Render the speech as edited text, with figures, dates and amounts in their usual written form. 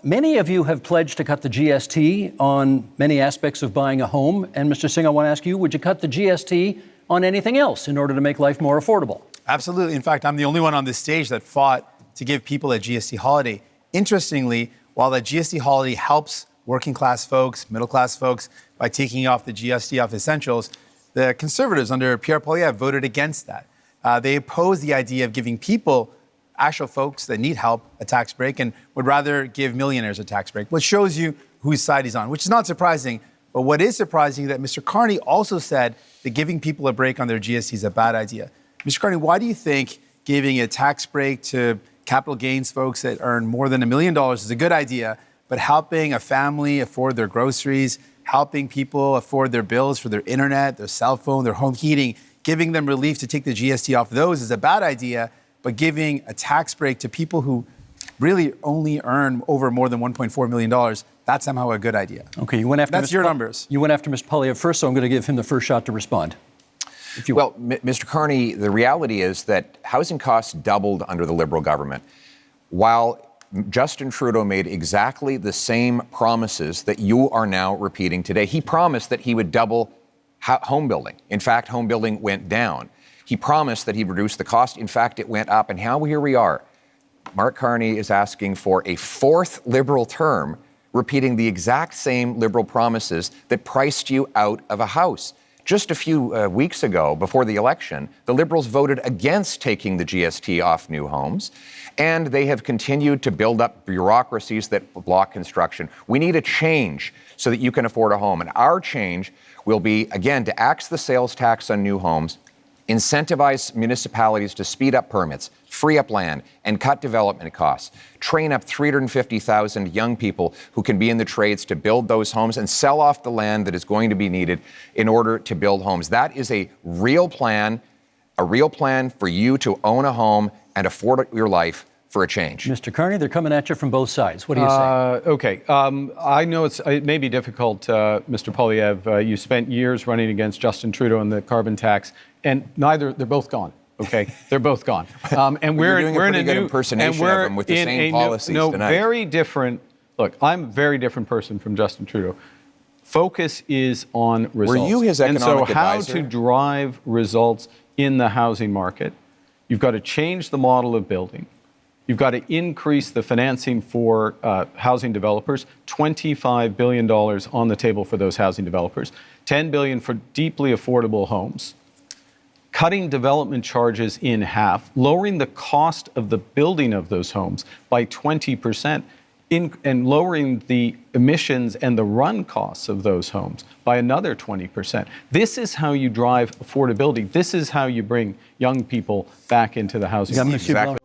Many of you have pledged to cut the GST on many aspects of buying a home. And Mr. Singh, I want to ask you, would you cut the GST on anything else in order to make life more affordable? Absolutely. In fact, I'm the only one on this stage that fought to give people a GST holiday. Interestingly, while the GST holiday helps working class folks, middle class folks, by taking off the GST off essentials, the Conservatives under Pierre Poilievre voted against that. They opposed the idea of giving people, actual folks that need help, a tax break, and would rather give millionaires a tax break, which shows you whose side he's on, which is not surprising. But what is surprising is that Mr. Carney also said that giving people a break on their GST is a bad idea. Mr. Carney, why do you think giving a tax break to capital gains folks that earn more than $1 million is a good idea, but helping a family afford their groceries, helping people afford their bills for their internet, their cell phone, their home heating, giving them relief to take the GST off those is a bad idea, but giving a tax break to people who really only earn over more than $1.4 million, that's somehow a good idea. Okay, you went after That's your numbers. You went after Mr. Poilievre first, so I'm going to give him the first shot to respond. Well, Mr. Carney, the reality is that housing costs doubled under the Liberal government. While Justin Trudeau made exactly the same promises that you are now repeating today. He promised that he would double home building. In fact, home building went down. He promised that he'd reduce the cost. In fact, it went up. And here we are. Mark Carney is asking for a fourth Liberal term, repeating the exact same Liberal promises that priced you out of a house. Just a few weeks ago, before the election, the Liberals voted against taking the GST off new homes, and they have continued to build up bureaucracies that block construction. We need a change so that you can afford a home, and our change will be, again, to axe the sales tax on new homes, incentivize municipalities to speed up permits, free up land, and cut development costs. Train up 350,000 young people who can be in the trades to build those homes and sell off the land that is going to be needed in order to build homes. That is a real plan for you to own a home and afford your life for a change. Mr. Carney, they're coming at you from both sides. What do you say? Okay. I know it may be difficult, Mr. Poilievre. You spent years running against Justin Trudeau on the carbon tax, and they're both gone. Okay, they're both gone. And we're in a new impersonation of him with the same policies tonight. Very different. Look, I'm a very different person from Justin Trudeau. Focus is on results. Were you his economic advisor? And so how to drive results in the housing market, you've got to change the model of building. You've got to increase the financing for housing developers, $25 billion on the table for those housing developers, $10 billion for deeply affordable homes, cutting development charges in half, lowering the cost of the building of those homes by 20%, and lowering the emissions and the run costs of those homes by another 20%. This is how you drive affordability. This is how you bring young people back into the housing market. Exactly.